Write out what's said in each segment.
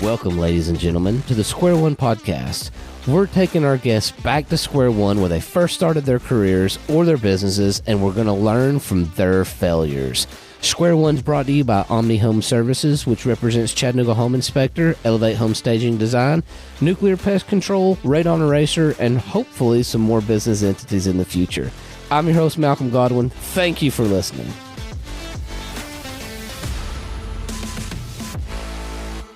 Welcome, ladies and gentlemen, to the Square One podcast. We're taking our guests back to square one where they first started their careers or their businesses, and we're going to learn from their failures. Square One's brought to you by Omni Home Services, which represents Chattanooga Home Inspector, Elevate Home Staging Design, Nuclear Pest Control, Radon Eraser, and hopefully some more business entities in the future. I'm your host, Malcolm Godwin. Thank you for listening.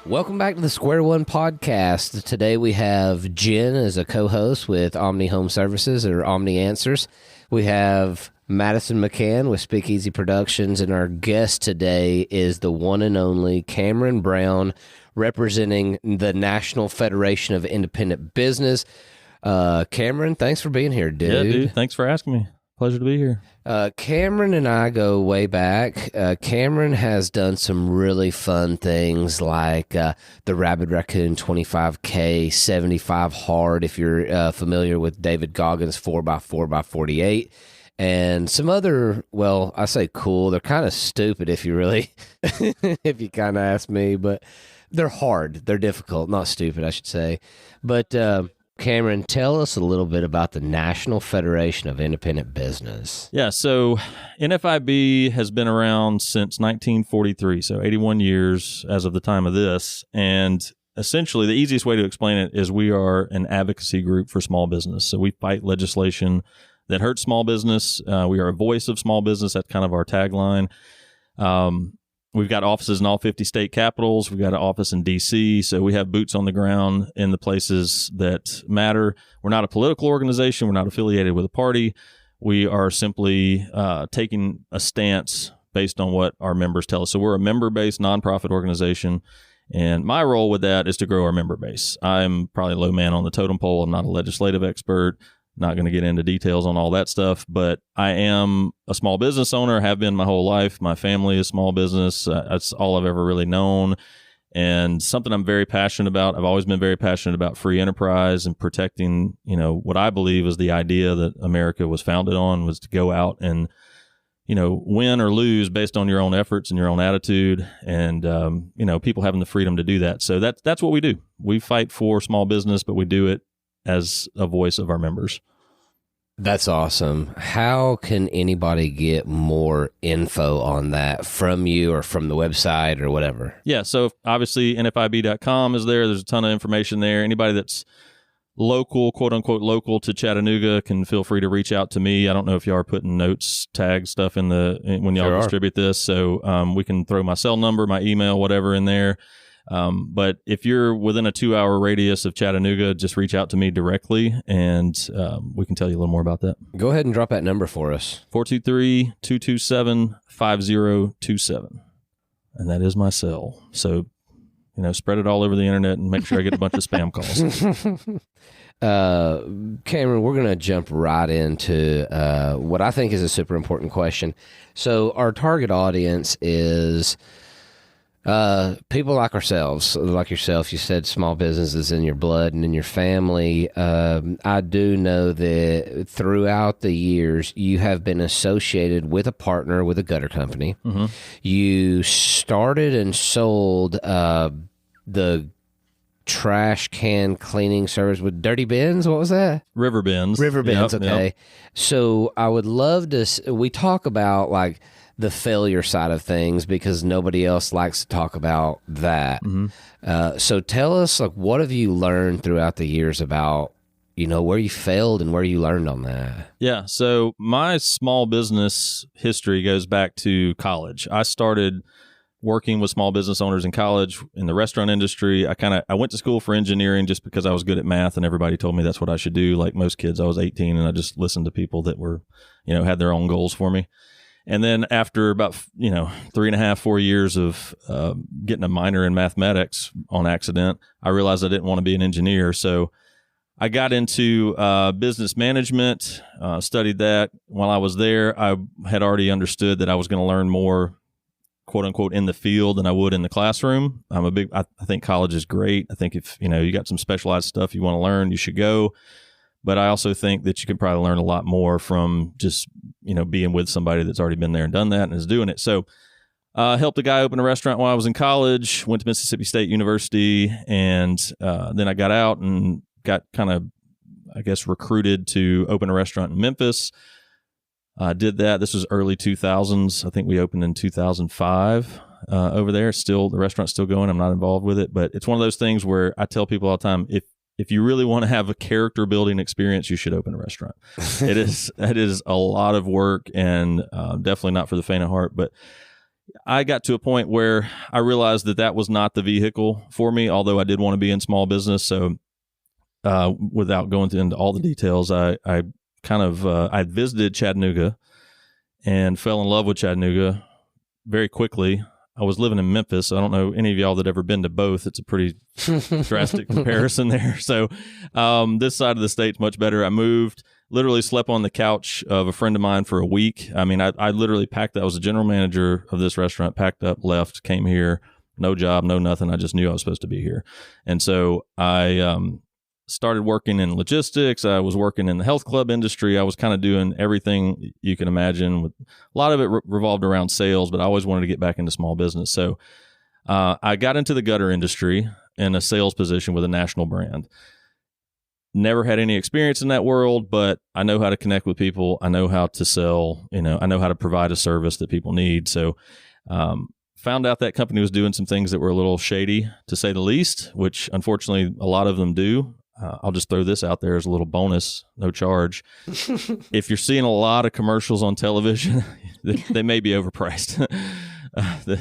Welcome back to the Square One podcast. Today we have Jen as a co-host with Omni Home Services, or Omni Answers. We have Madison McCann with Speakeasy Productions, and our guest today is the one and only Cameron Brown, representing the National Federation of Independent Business. Cameron, thanks for being here, dude. Yeah, dude. Thanks for asking me. Pleasure to be here. Cameron and I go way back. Cameron has done some really fun things like the Rabid Raccoon 25K 75 hard, if you're familiar with David Goggins 4x4x48, and some other, well, I say cool. They're kind of stupid if you really, if you kind of ask me, but they're hard. They're difficult, not stupid, I should say. But Cameron, tell us a little bit about the National Federation of Independent Business. Yeah, so NFIB has been around since 1943, so 81 years as of the time of this. And essentially, the easiest way to explain it is we are an advocacy group for small business. So we fight legislation that hurts small business. We are a voice of small business. That's kind of our tagline. We've got offices in all 50 state capitals. We've got an office in D.C., so we have boots on the ground in the places that matter. We're not a political organization. We're not affiliated with a party. We are simply taking a stance based on what our members tell us. So we're a member-based nonprofit organization, and my role with that is to grow our member base. I'm probably a low man on the totem pole. I'm not a legislative expert. Not going to get into details on all that stuff, but I am a small business owner, have been my whole life. My family is small business. That's all I've ever really known, and something I'm very passionate about. I've always been very passionate about free enterprise and protecting, what I believe is the idea that America was founded on, was to go out and, win or lose based on your own efforts and your own attitude, and, people having the freedom to do that. So that's what we do. We fight for small business, but we do it as a voice of our members. That's awesome. How can anybody get more info on that from you or from the website or whatever? Yeah, so obviously NFIB.com is there. There's a ton of information there. Anybody that's local, quote unquote local to Chattanooga, can feel free to reach out to me. I don't know if y'all are putting notes, tag stuff when y'all distribute this. So we can throw my cell number, my email, whatever in there. But if you're within a 2-hour radius of Chattanooga, just reach out to me directly, and we can tell you a little more about that. Go ahead and drop that number for us. 423-227-5027. And that is my cell. So, spread it all over the internet and make sure I get a bunch of spam calls. Cameron, we're going to jump right into what I think is a super important question. So our target audience is people like ourselves, like yourself. You said small business is in your blood and in your family. I do know that throughout the years, you have been associated with a partner with a gutter company. Mm-hmm. You started and sold the trash can cleaning service with dirty bins. What was that? River bins. Yep, okay. Yep. So I would love to, we talk about like the failure side of things because nobody else likes to talk about that. Mm-hmm. So tell us, like, what have you learned throughout the years about, where you failed and where you learned on that? Yeah. So my small business history goes back to college. I started working with small business owners in college in the restaurant industry. I went to school for engineering just because I was good at math and everybody told me that's what I should do. Like most kids, I was 18 and I just listened to people that were, had their own goals for me. And then after about, 3.5, 4 years of getting a minor in mathematics on accident, I realized I didn't want to be an engineer. So I got into business management, studied that. While I was there, I had already understood that I was going to learn more, quote unquote, in the field than I would in the classroom. I think college is great. I think if, you got some specialized stuff you want to learn, you should go. But I also think that you can probably learn a lot more from just, being with somebody that's already been there and done that and is doing it. So Helped a guy open a restaurant while I was in college, went to Mississippi State University, and then I got out and got kind of, I guess, recruited to open a restaurant in Memphis. Did that. This was early 2000s. I think we opened in 2005 over there. Still, the restaurant's still going. I'm not involved with it, but it's one of those things where I tell people all the time, if you really want to have a character building experience, you should open a restaurant. It is a lot of work, and definitely not for the faint of heart, but I got to a point where I realized that was not the vehicle for me, although I did want to be in small business. So without going into all the details, I visited Chattanooga and fell in love with Chattanooga very quickly. I was living in Memphis. I don't know any of y'all that ever been to both. It's a pretty drastic comparison there. So this side of the state's much better. I moved, literally slept on the couch of a friend of mine for a week. I mean, I literally packed. I was a general manager of this restaurant, packed up, left, came here, no job, no nothing. I just knew I was supposed to be here. And so I started working in logistics. I was working in the health club industry. I was kind of doing everything you can imagine. With a lot of it revolved around sales, but I always wanted to get back into small business. So I got into the gutter industry in a sales position with a national brand. Never had any experience in that world, but I know how to connect with people. I know how to sell. I know how to provide a service that people need. So found out that company was doing some things that were a little shady, to say the least, which unfortunately a lot of them do. I'll just throw this out there as a little bonus, no charge. If you're seeing a lot of commercials on television, they may be overpriced,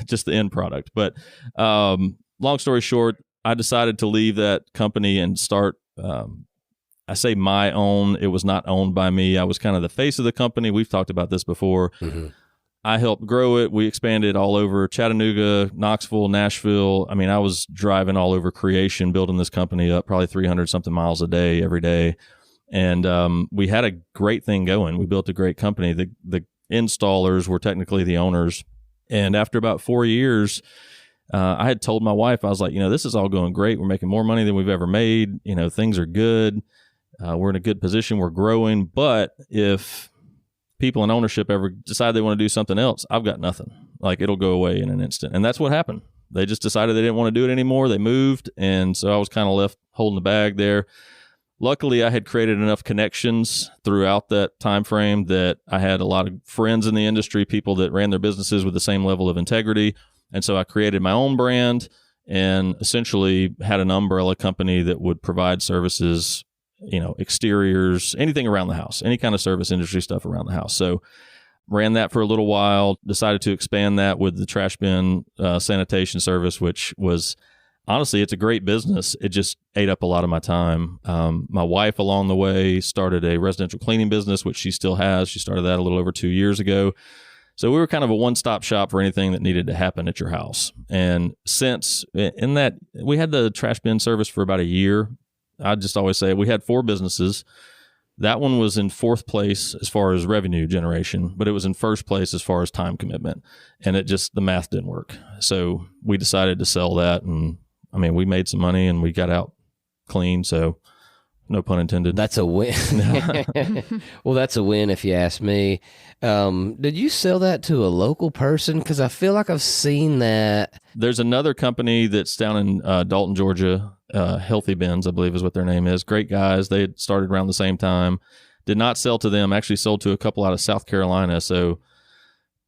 just the end product. But long story short, I decided to leave that company and start, I say my own. It was not owned by me. I was kind of the face of the company. We've talked about this before. Mm-hmm. I helped grow it. We expanded all over Chattanooga, Knoxville, Nashville. I mean, I was driving all over creation, building this company up, probably 300 something miles a day, every day. And we had a great thing going. We built a great company. The installers were technically the owners. And after about 4 years, I had told my wife, I was like, this is all going great. We're making more money than we've ever made. Things are good. We're in a good position. We're growing. But if people in ownership ever decide they want to do something else, I've got nothing. Like, it'll go away in an instant. And that's what happened. They just decided they didn't want to do it anymore. They moved. And so I was kind of left holding the bag there. Luckily, I had created enough connections throughout that time frame that I had a lot of friends in the industry, people that ran their businesses with the same level of integrity. And so I created my own brand and essentially had an umbrella company that would provide services, exteriors, anything around the house, any kind of service industry stuff around the house. So ran that for a little while, decided to expand that with the trash bin sanitation service, which was, honestly, it's a great business. It just ate up a lot of my time. My wife along the way started a residential cleaning business, which she still has. She started that a little over 2 years ago. So we were kind of a one-stop shop for anything that needed to happen at your house. And since in that, we had the trash bin service for about a year. I just always say we had 4 businesses. That one was in 4th place as far as revenue generation, but it was in 1st place as far as time commitment. And the math didn't work. So we decided to sell that. And I mean, we made some money and we got out clean. So no pun intended. That's a win. Well, that's a win if you ask me. Did you sell that to a local person? Because I feel like I've seen that. There's another company that's down in Dalton, Georgia, Healthy Bins, I believe is what their name is. Great guys. They had started around the same time. Did not sell to them. Actually sold to a couple out of South Carolina. So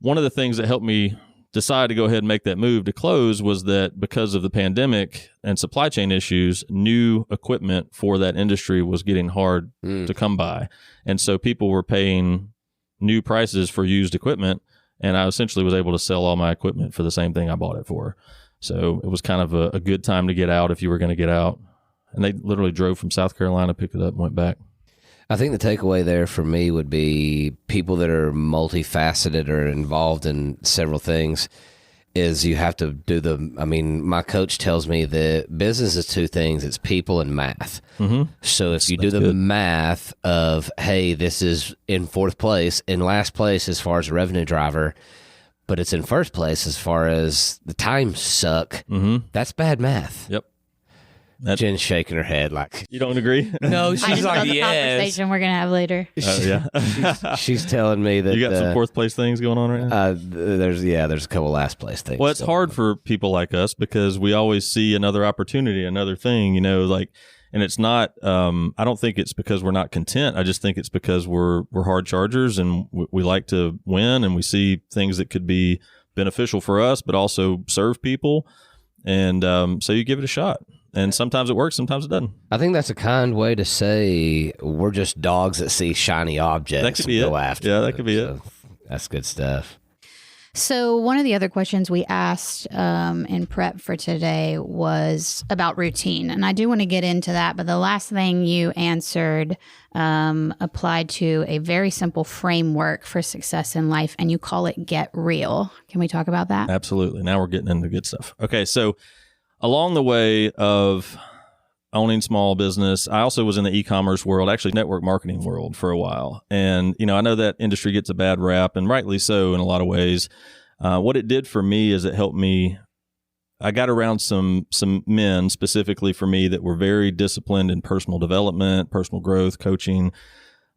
one of the things that helped me decide to go ahead and make that move to close was that because of the pandemic and supply chain issues, new equipment for that industry was getting hard to come by. And so people were paying new prices for used equipment. And I essentially was able to sell all my equipment for the same thing I bought it for. So it was kind of a good time to get out if you were going to get out. And they literally drove from South Carolina, picked it up, and went back. I think the takeaway there for me would be people that are multifaceted or involved in several things is you have to do my coach tells me that business is 2 things. It's people and math. Mm-hmm. So if you do the math of, hey, this is in 4th place, in last place as far as a revenue driver, but it's in 1st place as far as the times suck, that's bad math. Yep. Jen's shaking her head like, You don't agree? no, I she's just know like, the yes. conversation we're gonna have later. Yeah. She's telling me that You got some fourth place things going on right now? there's a couple last place things. Well, it's hard for people like us because we always see another opportunity, another thing, like, and it's not, I don't think it's because we're not content. I just think it's because we're hard chargers and we like to win, and we see things that could be beneficial for us, but also serve people. And so you give it a shot. And sometimes it works, sometimes it doesn't. I think that's a kind way to say we're just dogs that see shiny objects. That could be and go it. after Yeah, them. that could be it. That's good stuff. So one of the other questions we asked in prep for today was about routine. And I do want to get into that. But the last thing you answered applied to a very simple framework for success in life. And you call it G.E.T. Can we talk about that? Absolutely. Now we're getting into good stuff. Okay, so along the way of owning small business, I also was in the e-commerce world, actually network marketing world for a while. And, I know that industry gets a bad rap, and rightly so in a lot of ways. What it did for me is it helped me. I got around some men specifically for me that were very disciplined in personal development, personal growth, coaching,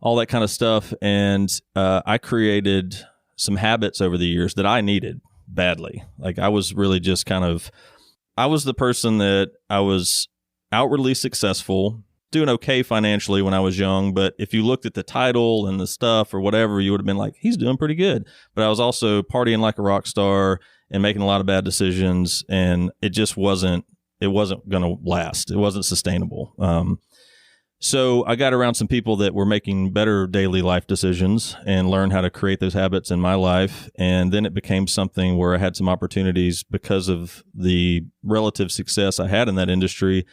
all that kind of stuff. And I created some habits over the years that I needed badly. Like I was really just I was the person that I was outwardly successful, doing okay financially when I was young. But if you looked at the title and the stuff or whatever, you would have been like, he's doing pretty good. But I was also partying like a rock star and making a lot of bad decisions. And it just wasn't going to last. It wasn't sustainable. So I got around some people that were making better daily life decisions and learned how to create those habits in my life. And then it became something where I had some opportunities because of the relative success I had in that industry.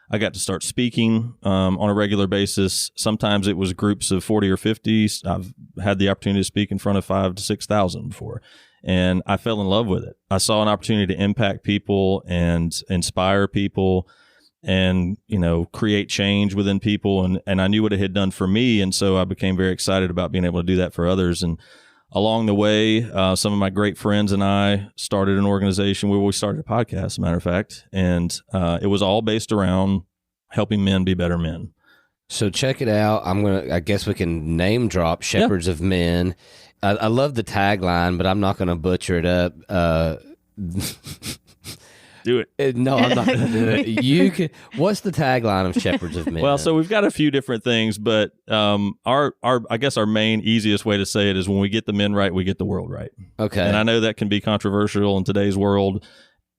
I got to start speaking on a regular basis. Sometimes it was groups of 40 or 50. I've had the opportunity to speak in front of 5,000 to 6,000 before. And I fell in love with it. I saw an opportunity to impact people and inspire people and, create change within people. And I knew what it had done for me. And so I became very excited about being able to do that for others. And along the way, some of my great friends and I started an organization where we started a podcast, as a matter of fact. And it was all based around helping men be better men. So check it out. I guess we can name drop Shepherds of Men. I love the tagline, but I'm not going to butcher it up. Do it. No, I'm not going to do it. You can. What's the tagline of Shepherds of Men? Well, so we've got a few different things, but I guess our main easiest way to say it is when we get the men right, we get the world right. Okay. And I know that can be controversial in today's world.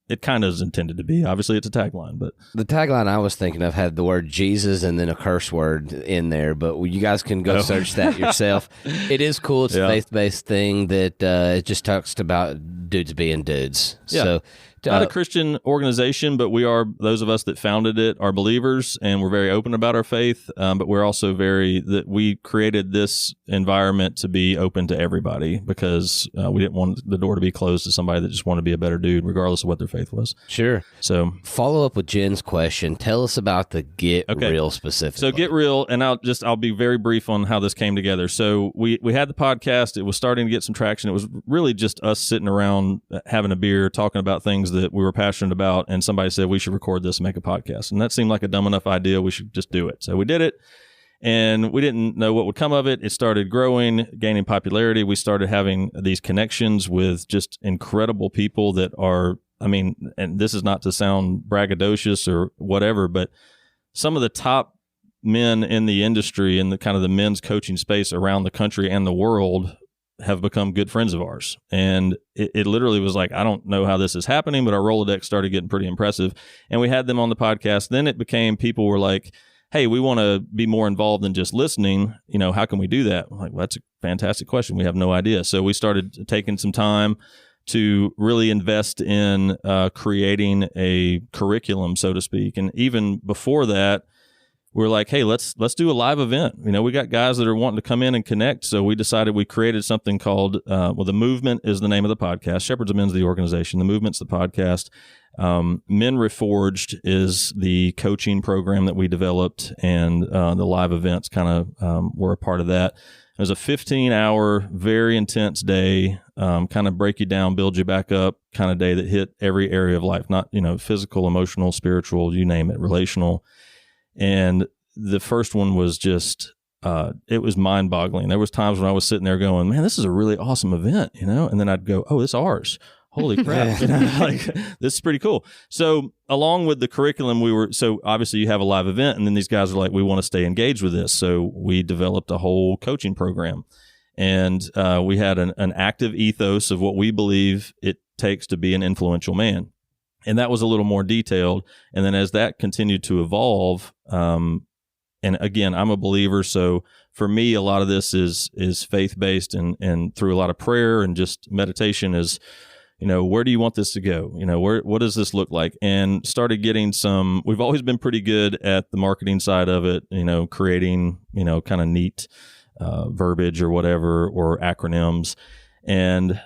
It kind of is intended to be. Obviously, it's a tagline, but the tagline I was thinking of had the word Jesus and then a curse word in there, but you guys can go search that yourself. It is cool. It's a faith-based thing that it just talks about dudes being dudes. Yeah. So not a Christian organization, but we are, those of us that founded it are believers, and we're very open about our faith, but we're also that we created this environment to be open to everybody because we didn't want the door to be closed to somebody that just wanted to be a better dude, regardless of what their faith was. Sure. So follow up with Jen's question. Tell us about the G.E.T specifically. So G.E.T, and I'll be very brief on how this came together. So we had the podcast. It was starting to get some traction. It was really just us sitting around having a beer, talking about things that we were passionate about, and somebody said we should record this and make a podcast. And that seemed like a dumb enough idea. We should just do it. So we did it, and we didn't know what would come of it. It started growing, gaining popularity. We started having these connections with just incredible people that are, and this is not to sound braggadocious or whatever, but some of the top men in the industry and the kind of the men's coaching space around the country and the world have become good friends of ours. And it literally was like, I don't know how this is happening, but our Rolodex started getting pretty impressive. And we had them on the podcast. Then it became, people were like, hey, we want to be more involved than just listening. How can we do that? I'm like, well, that's a fantastic question. We have no idea. So we started taking some time to really invest in creating a curriculum, so to speak. And even before that, we're like, hey, let's do a live event. We got guys that are wanting to come in and connect. So we decided we created something called, The Movement is the name of the podcast. Shepherds of Men's the organization. The Movement's the podcast. Men Reforged is the coaching program that we developed, and the live events kind of were a part of that. It was a 15-hour, very intense day kind of break you down, build you back up kind of day that hit every area of life, not, physical, emotional, spiritual, you name it, relational. And the first one was just, it was mind boggling. There was times when I was sitting there going, man, this is a really awesome event, and then I'd go, oh, it's ours. Holy crap. This is pretty cool. So along with the curriculum, so obviously you have a live event, and then these guys are like, we want to stay engaged with this. So we developed a whole coaching program, and we had an active ethos of what we believe it takes to be an influential man. And that was a little more detailed. And then as that continued to evolve, and again, I'm a believer. So for me, a lot of this is faith-based and through a lot of prayer and just meditation is, where do you want this to go? What does this look like? And started getting we've always been pretty good at the marketing side of it, creating, kind of neat verbiage or whatever, or acronyms. And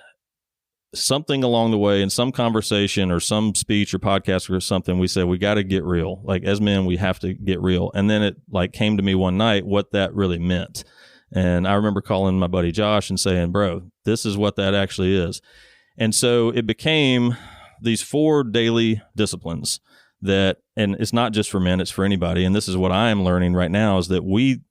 something along the way in some conversation or some speech or podcast or something, we said, we got to get real. Like as men, we have to get real. And then it came to me one night what that really meant. And I remember calling my buddy Josh and saying, bro, this is what that actually is. And so it became these 4 daily disciplines and it's not just for men, it's for anybody. And this is what I am learning right now is that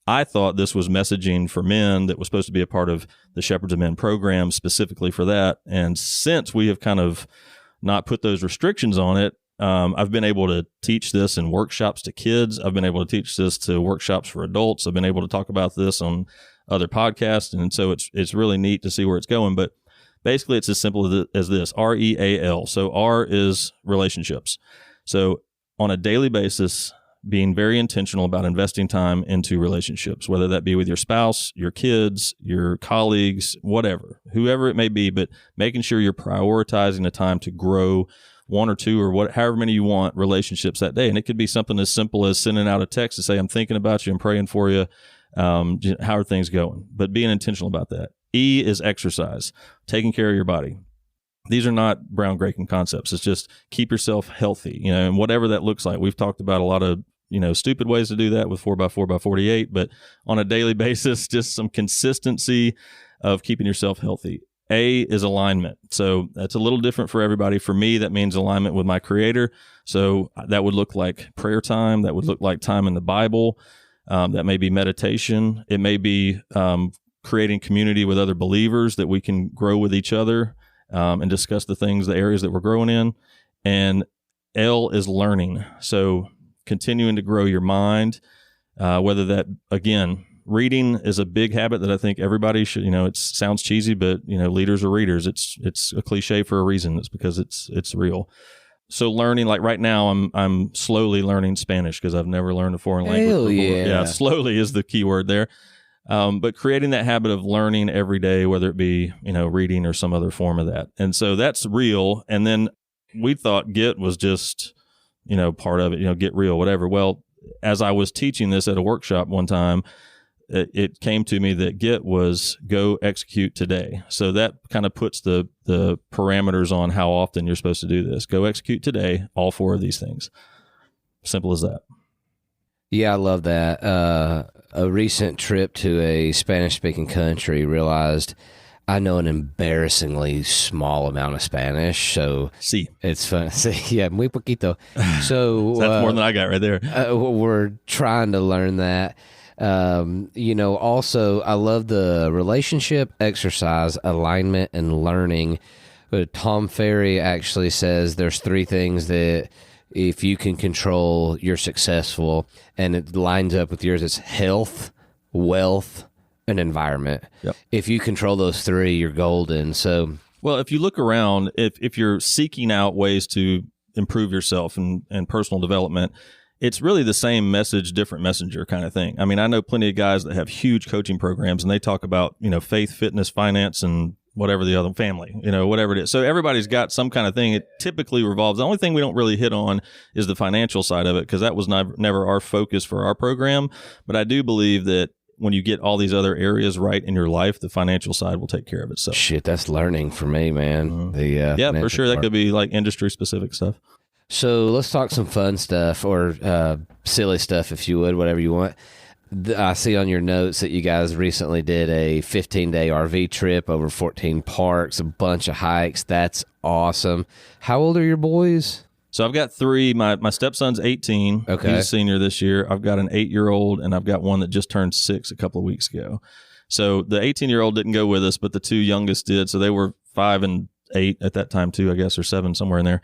I thought this was messaging for men that was supposed to be a part of the Shepherds of Men program specifically for that. And since we have kind of not put those restrictions on it, I've been able to teach this in workshops to kids. I've been able to teach this to workshops for adults. I've been able to talk about this on other podcasts. And so it's really neat to see where it's going. But basically, it's as simple as this, R.E.A.L. So R is relationships. So on a daily basis, being very intentional about investing time into relationships, whether that be with your spouse, your kids, your colleagues, whoever it may be, but making sure you're prioritizing the time to grow 1 or 2 or however many you want relationships that day. And it could be something as simple as sending out a text to say, I'm thinking about you, I'm praying for you. How are things going? But being intentional about that. E is exercise, taking care of your body. These are not groundbreaking concepts. It's just keep yourself healthy, and whatever that looks like. We've talked about a lot of, stupid ways to do that with 4x4x48, but on a daily basis, just some consistency of keeping yourself healthy. A is alignment. So that's a little different for everybody. For me, that means alignment with my Creator. So that would look like prayer time. That would look like time in the Bible. That may be meditation. It may be creating community with other believers that we can grow with each other and discuss the areas that we're growing in. And L is learning. So continuing to grow your mind, whether that, again, reading is a big habit that I think everybody should, it sounds cheesy, but, leaders are readers. It's a cliche for a reason. It's because it's real. So learning, like right now, I'm slowly learning Spanish because I've never learned a foreign language before. Yeah, slowly is the key word there. But creating that habit of learning every day, whether it be, reading or some other form of that. And so that's real. And then we thought G.E.T was just, part of it, get real, whatever. Well, as I was teaching this at a workshop one time, it came to me that G.E.T was go execute today. So that kind of puts the parameters on how often you're supposed to do this. Go execute today, all 4 of these things. Simple as that. Yeah, I love that. A recent trip to a Spanish-speaking country realized I know an embarrassingly small amount of Spanish, so it's fun. Sí, yeah, muy poquito. So that's more than I got right there. We're trying to learn that. Also, I love the relationship, exercise, alignment, and learning. Tom Ferry actually says there's 3 things that if you can control, you're successful, and it lines up with yours. It's health, wealth, and environment. Yep. If you control those 3, you're golden. So, well, if you look around, if you're seeking out ways to improve yourself and personal development, it's really the same message, different messenger kind of thing. I mean, I know plenty of guys that have huge coaching programs, and they talk about, faith, fitness, finance, and whatever the other family, whatever it is. So everybody's got some kind of thing. It typically revolves. The only thing we don't really hit on is the financial side of it, because that was never our focus for our program. But I do believe that when you get all these other areas right in your life, the financial side will take care of itself. Shit, that's learning for me, man. Mm-hmm. Yeah, for sure. That could be like industry specific stuff. So let's talk some fun stuff or silly stuff, if you would, whatever you want. I see on your notes that you guys recently did a 15-day RV trip over 14 parks, a bunch of hikes. That's awesome. How old are your boys? So I've got 3. My stepson's 18. Okay. He's a senior this year. I've got an 8-year-old, and I've got one that just turned 6 a couple of weeks ago. So the 18-year-old didn't go with us, but the 2 youngest did. So they were 5 and 8 at that time too, I guess, or 7, somewhere in there.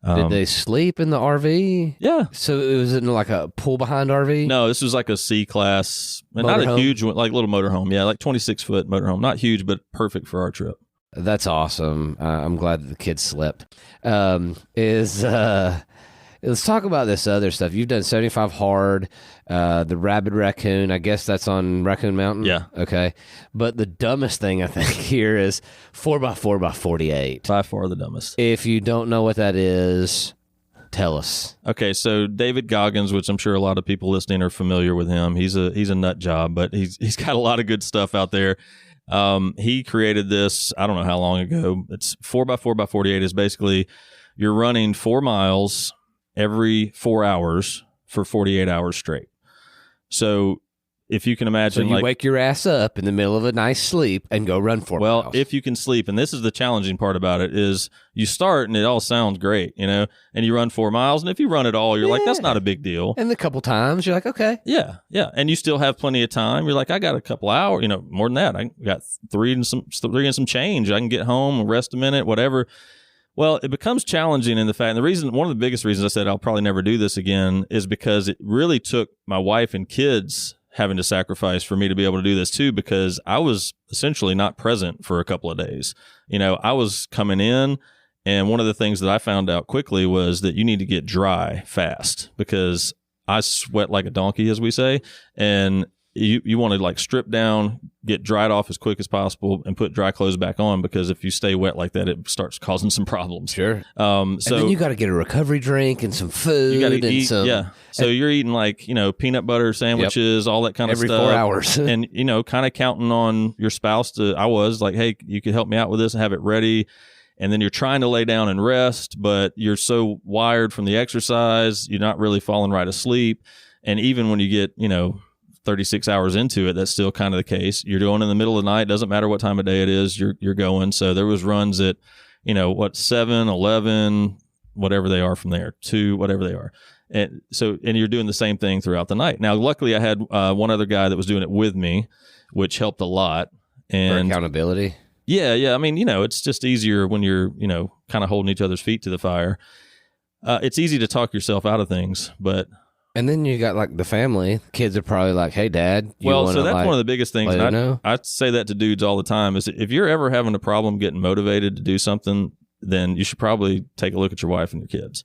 Did they sleep in the RV? Yeah. So it was in like a pull behind RV? No, this was like a C-class, not a huge one, like little motorhome. Yeah, like 26-foot motorhome. Not huge, but perfect for our trip. That's awesome. I'm glad that the kids slept. Let's talk about this other stuff. You've done 75 hard, the Rabid Raccoon. I guess that's on Raccoon Mountain? Yeah. Okay. But the dumbest thing I think here is 4x4x48. By far the dumbest. If you don't know what that is, tell us. Okay, so David Goggins, which I'm sure a lot of people listening are familiar with him. He's a nut job, but he's got a lot of good stuff out there. He created this, I don't know how long ago. It's 4x4x48 is basically you're running 4 miles every 4 hours for 48 hours straight. So if you can imagine, so you wake your ass up in the middle of a nice sleep and go run 4 miles. Well, if you can sleep, and this is the challenging part about it, is you start and it all sounds great, and you run 4 miles, and if you run it all, you're like, that's not a big deal. And a couple times, you're like, okay. Yeah, and you still have plenty of time. You're like, I got a couple hours, more than that. I got 3 and some change. I can get home, rest a minute, whatever. Well, it becomes challenging in the fact, and one of the biggest reasons I said I'll probably never do this again is because it really took my wife and kids having to sacrifice for me to be able to do this too, because I was essentially not present for a couple of days. I was coming in, and one of the things that I found out quickly was that you need to get dry fast, because I sweat like a donkey, as we say, and you want to like strip down, get dried off as quick as possible, and put dry clothes back on, because if you stay wet like that, it starts causing some problems. Sure. So and then you got to get a recovery drink and some food. You got to eat. Yeah. So you're eating like, peanut butter sandwiches, all that kind of stuff. Every 4 hours. And, kind of counting on your spouse I was like, hey, you could help me out with this and have it ready. And then you're trying to lay down and rest, but you're so wired from the exercise, you're not really falling right asleep. And even when you get, 36 hours into it, that's still kind of the case. You're going in the middle of the night, doesn't matter what time of day it is, you're going. So there was runs at, 7, 11, whatever they are from there, 2, whatever they are. And you're doing the same thing throughout the night. Now, luckily I had one other guy that was doing it with me, which helped a lot. And for accountability. Yeah. I mean, it's just easier when you're, kind of holding each other's feet to the fire. It's easy to talk yourself out of things, but... And then you got like the family. Kids are probably like, hey, Dad. So that's one of the biggest things. I say that to dudes all the time is if you're ever having a problem getting motivated to do something, then you should probably take a look at your wife and your kids.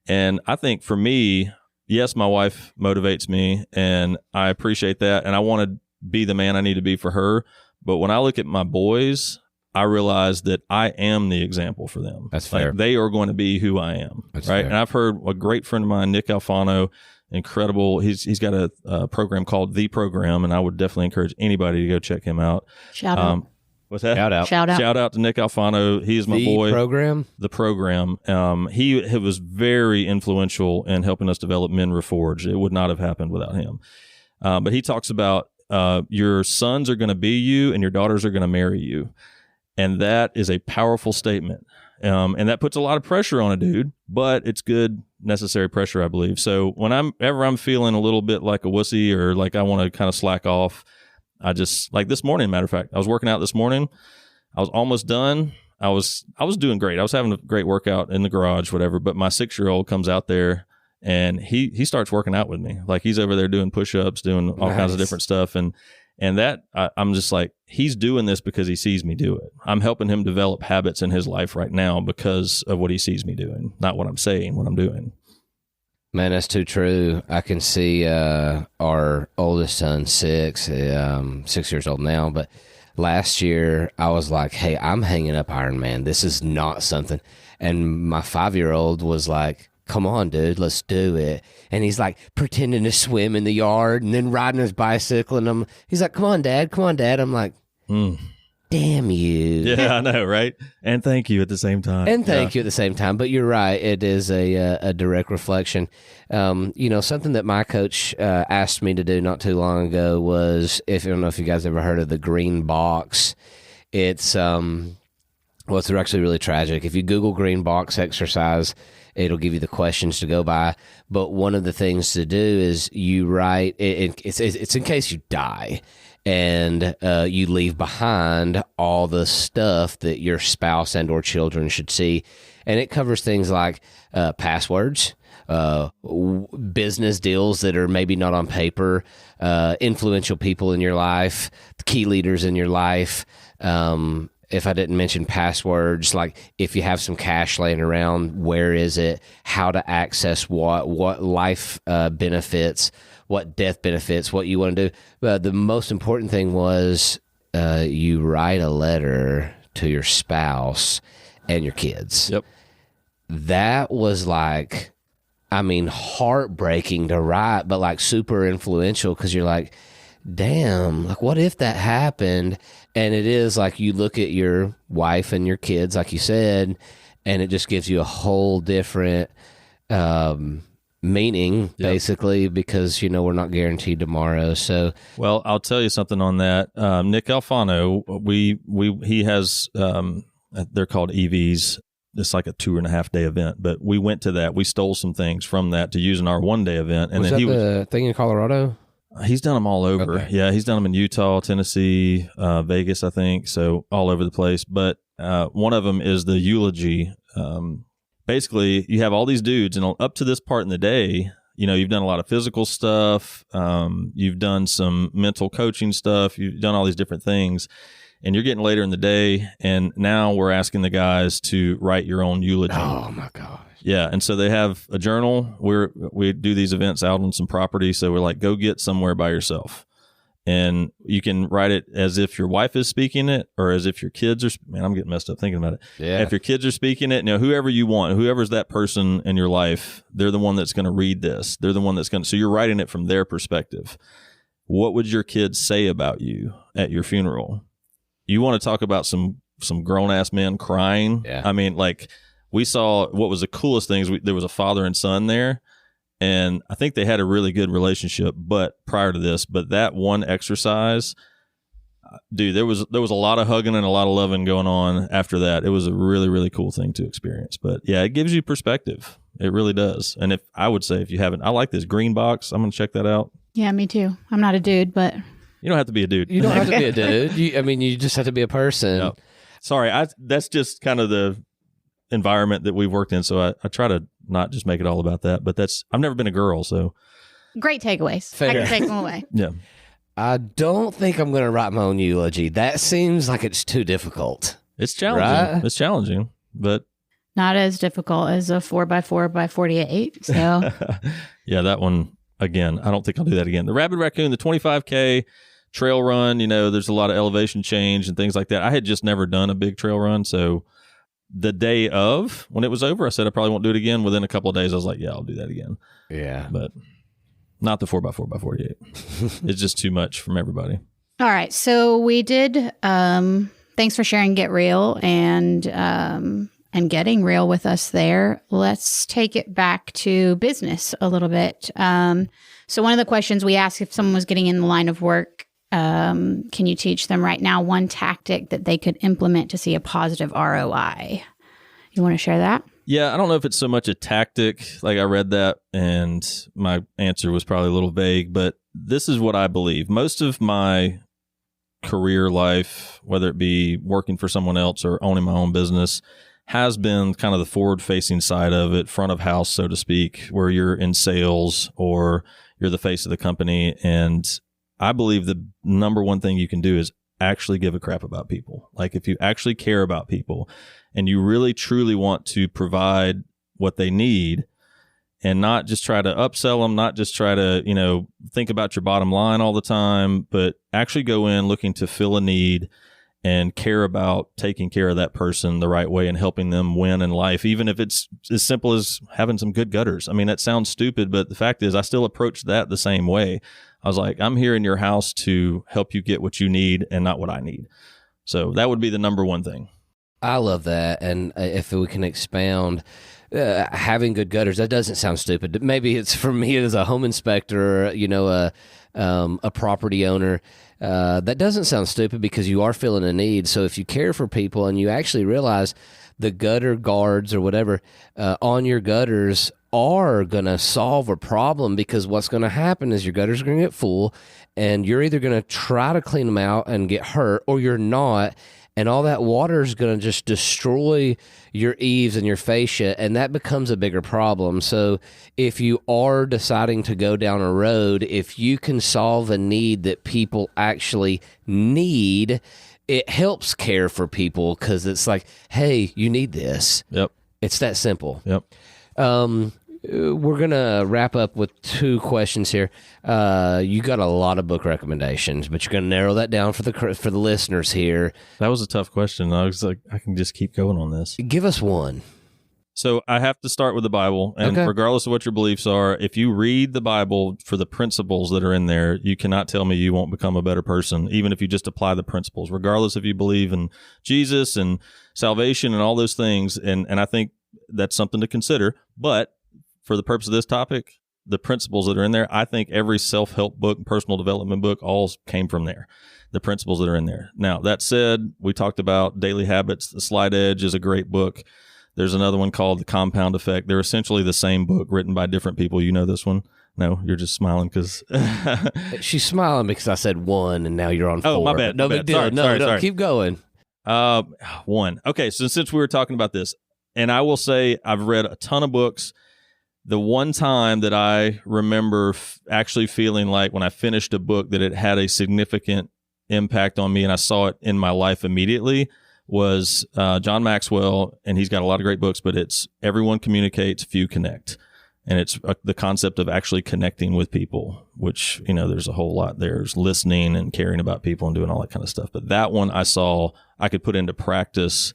And I think for me, yes, my wife motivates me and I appreciate that. And I want to be the man I need to be for her. But when I look at my boys, I realize that I am the example for them. That's fair. Like, they are going to be who I am. That's right. Fair. And I've heard a great friend of mine, Nick Alfano, incredible. He's got a program called The Program, and I would definitely encourage anybody to go check him out. Shout out. What's that? Shout out. Shout out to Nick Alfano. He is my boy. The Program. He was very influential in helping us develop Men Reforged. It would not have happened without him. But he talks about your sons are going to be you and your daughters are going to marry you. And that is a powerful statement. And that puts a lot of pressure on a dude, but it's good, necessary pressure, I believe. So when I'm feeling a little bit like a wussy or like I want to kind of slack off, I just, like this morning, matter of fact, I was working out this morning. I was almost done. I was doing great. I was having a great workout in the garage, whatever, but my 6-year-old comes out there and he starts working out with me. Like he's over there doing push-ups, doing all kinds of different stuff. And that I'm just like, he's doing this because he sees me do it. I'm helping him develop habits in his life right now because of what he sees me doing, not what I'm saying, what I'm doing. Man, that's too true. I can see our oldest son, 6 years old now, but last year I was like, hey, I'm hanging up Iron Man. This is not something. And my 5-year-old was like, come on, dude, let's do it. And he's like pretending to swim in the yard and then riding his bicycle. And he's like, come on, Dad. I'm like, damn you. Yeah, I know, right? And thank you at the same time. And thank you at the same time. But you're right. It is a direct reflection. Something that my coach asked me to do not too long ago was, I don't know if you guys ever heard of the green box. It's, it's actually really tragic. If you Google green box exercise, it'll give you the questions to go by. But one of the things to do is you write, it's in case you die. And you leave behind all the stuff that your spouse and or children should see. And it covers things like passwords, business deals that are maybe not on paper, influential people in your life, key leaders in your life. If I didn't mention passwords, like if you have some cash laying around, where is it? How to access what life benefits, what death benefits, what you want to do. But the most important thing was you write a letter to your spouse and your kids. Yep. That was heartbreaking to write, but super influential, because you're like, damn, what if that happened? And it is you look at your wife and your kids, like you said, and it just gives you a whole different meaning, basically, because we're not guaranteed tomorrow. So, well, I'll tell you something on that. Nick Alfano, he has they're called EVs. It's like a 2.5 day event, but we went to that. We stole some things from that to use in our 1 day event, and was then that the thing in Colorado? He's done them all over. Okay. Yeah, he's done them in Utah, Tennessee, Vegas, I think. So all over the place. But one of them is the eulogy. Basically, you have all these dudes, and up to this part in the day, you've done a lot of physical stuff. You've done some mental coaching stuff. You've done all these different things. And you're getting later in the day, and now we're asking the guys to write your own eulogy. Oh, my gosh. Yeah, and so they have a journal. We do these events out on some property, so we're like, go get somewhere by yourself. And you can write it as if your wife is speaking it, or as if your kids are, man, I'm getting messed up thinking about it. Yeah. If your kids are speaking it, whoever you want, whoever's that person in your life, they're the one that's going to read this. They're the one that's going to, so you're writing it from their perspective. What would your kids say about you at your funeral? You want to talk about some grown-ass men crying? Yeah. We saw what was the coolest things. There was a father and son there, and I think they had a really good relationship. But prior to this, that one exercise, dude, there was a lot of hugging and a lot of loving going on after that. It was a really, really cool thing to experience. But yeah, it gives you perspective. It really does. And I would say if you haven't, I like this green box. I'm gonna check that out. Yeah, me too. I'm not a dude, but you don't have to be a dude. You don't have to be a dude. You just have to be a person. No. Sorry, that's just kind of the environment that we've worked in, so I try to not just make it all about that. But I've never been a girl, so great takeaways. Fair. I can take them away. Yeah. I don't think I'm going to write my own eulogy. That seems like it's too difficult. It's challenging. Right? It's challenging, but not as difficult as a 4x4 by 48. So yeah, that one again. I don't think I'll do that again. The Rabid Raccoon, the 25K trail run. There's a lot of elevation change and things like that. I had just never done a big trail run, so the day of, when it was over, I said I probably won't do it again. Within a couple of days, I was like, yeah, I'll do that again. Yeah. But not the 4x4 by 48. It's just too much from everybody. All right. So we did, thanks for sharing Get Real and getting real with us there. Let's take it back to business a little bit. So one of the questions we asked, if someone was getting in the line of work, can you teach them right now one tactic that they could implement to see a positive ROI? You want to share that? Yeah, I don't know if it's so much a tactic. I read that and my answer was probably a little vague, but this is what I believe. Most of my career life, whether it be working for someone else or owning my own business, has been kind of the forward-facing side of it, front of house, so to speak, where you're in sales or you're the face of the company. And I believe the number one thing you can do is actually give a crap about people. If you actually care about people and you really truly want to provide what they need and not just try to upsell them, not just try to, think about your bottom line all the time, but actually go in looking to fill a need and care about taking care of that person the right way and helping them win in life, even if it's as simple as having some good gutters. I mean, that sounds stupid, but the fact is I still approach that the same way. I was like, I'm here in your house to help you get what you need and not what I need. So that would be the number one thing. I love that. And if we can expound, having good gutters, that doesn't sound stupid. Maybe it's for me as a home inspector, a property owner. That doesn't sound stupid because you are feeling a need. So if you care for people and you actually realize the gutter guards or whatever on your gutters are going to solve a problem, because what's going to happen is your gutters are going to get full and you're either going to try to clean them out and get hurt, or you're not. And all that water is going to just destroy your eaves and your fascia, and that becomes a bigger problem. So if you are deciding to go down a road, if you can solve a need that people actually need, it helps care for people, because it's like, hey, you need this. Yep. It's that simple. Yep. We're going to wrap up with 2 questions here. You got a lot of book recommendations, but you're going to narrow that down for the listeners here. That was a tough question. I was like, I can just keep going on this. Give us one. So I have to start with the Bible, and regardless of what your beliefs are, if you read the Bible for the principles that are in there, you cannot tell me you won't become a better person, even if you just apply the principles, regardless if you believe in Jesus and salvation and all those things. And I think that's something to consider. But for the purpose of this topic, the principles that are in there, I think every self-help book, personal development book, all came from there, the principles that are in there. Now, that said, we talked about Daily Habits. The Slight Edge is a great book. There's another one called The Compound Effect. They're essentially the same book written by different people. You know this one? No, you're just smiling because... She's smiling because I said 1 and now you're on 4. Oh, my bad. No big deal. Sorry. Keep going. 1. Okay, so since we were talking about this, and I will say I've read a ton of books. The one time that I remember actually feeling like when I finished a book that it had a significant impact on me and I saw it in my life immediately was John Maxwell, and he's got a lot of great books, but it's Everyone Communicates, Few Connect. And it's the concept of actually connecting with people, which, there's a whole lot. There's listening and caring about people and doing all that kind of stuff. But that one I saw I could put into practice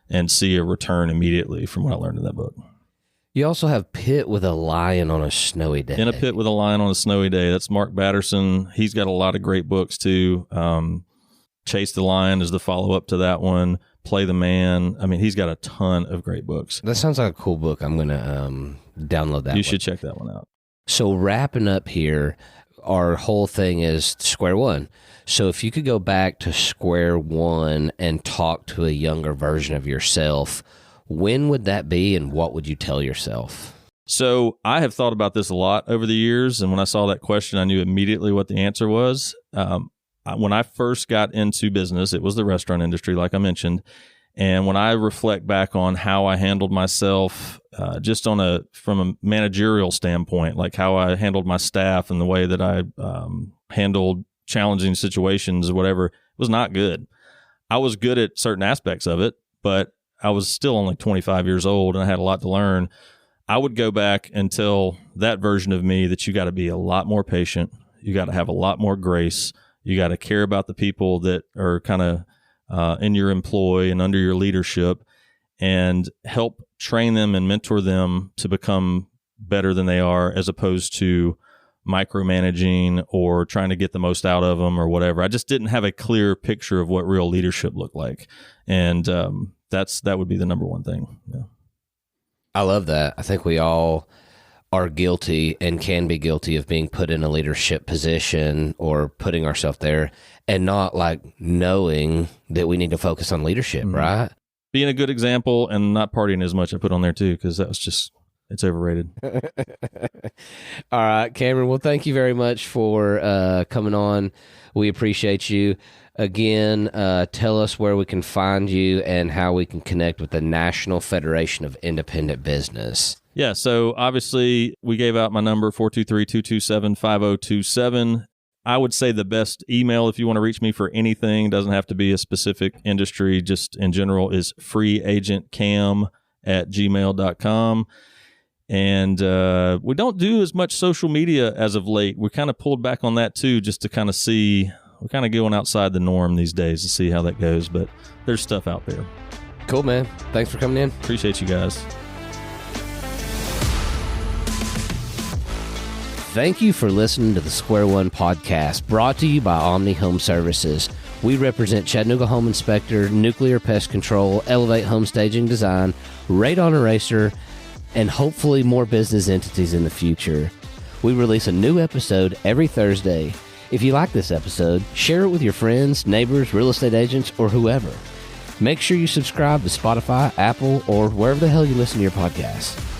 and see a return immediately from what I learned in that book. You also have Pit with a Lion on a Snowy Day. In a Pit with a Lion on a Snowy Day. That's Mark Batterson. He's got a lot of great books too. Chase the Lion is the follow-up to that one. Play the Man. I mean, he's got a ton of great books. That sounds like a cool book. I'm going to download that. You should check that one out. So wrapping up here, our whole thing is square one. So if you could go back to square one and talk to a younger version of yourself, when would that be and what would you tell yourself? So I have thought about this a lot over the years, and when I saw that question, I knew immediately what the answer was. When I first got into business, it was the restaurant industry, like I mentioned. And when I reflect back on how I handled myself, just from a managerial standpoint, like how I handled my staff and the way that I handled challenging situations or whatever, it was not good. I was good at certain aspects of it, but I was still only 25 years old and I had a lot to learn. I would go back and tell that version of me that you got to be a lot more patient. You got to have a lot more grace. You got to care about the people that are kind of in your employ and under your leadership, and help train them and mentor them to become better than they are, as opposed to micromanaging or trying to get the most out of them or whatever. I just didn't have a clear picture of what real leadership looked like. And that would be the number one thing. Yeah. I love that. I think we all are guilty and can be guilty of being put in a leadership position or putting ourselves there and not like knowing that we need to focus on leadership, right? Being a good example and not partying as much I put on there too, because that was just, it's overrated. All right, Cameron. Well, thank you very much for coming on. We appreciate you. Again, tell us where we can find you and how we can connect with the National Federation of Independent Business. Yeah, so obviously we gave out my number, 423-227-5027. I would say the best email if you want to reach me for anything, doesn't have to be a specific industry, just in general, is freeagentcam@gmail.com. And we don't do as much social media as of late. We kind of pulled back on that too, just to kind of see. We're kind of going outside the norm these days to see how that goes, but there's stuff out there. Cool, man. Thanks for coming in. Appreciate you guys. Thank you for listening to the Square One podcast, brought to you by Omni Home Services. We represent Chattanooga Home Inspector, Nuclear Pest Control, Elevate Home Staging Design, Radon Eraser, and hopefully more business entities in the future. We release a new episode every Thursday. If you like this episode, share it with your friends, neighbors, real estate agents, or whoever. Make sure you subscribe to Spotify, Apple, or wherever the hell you listen to your podcasts.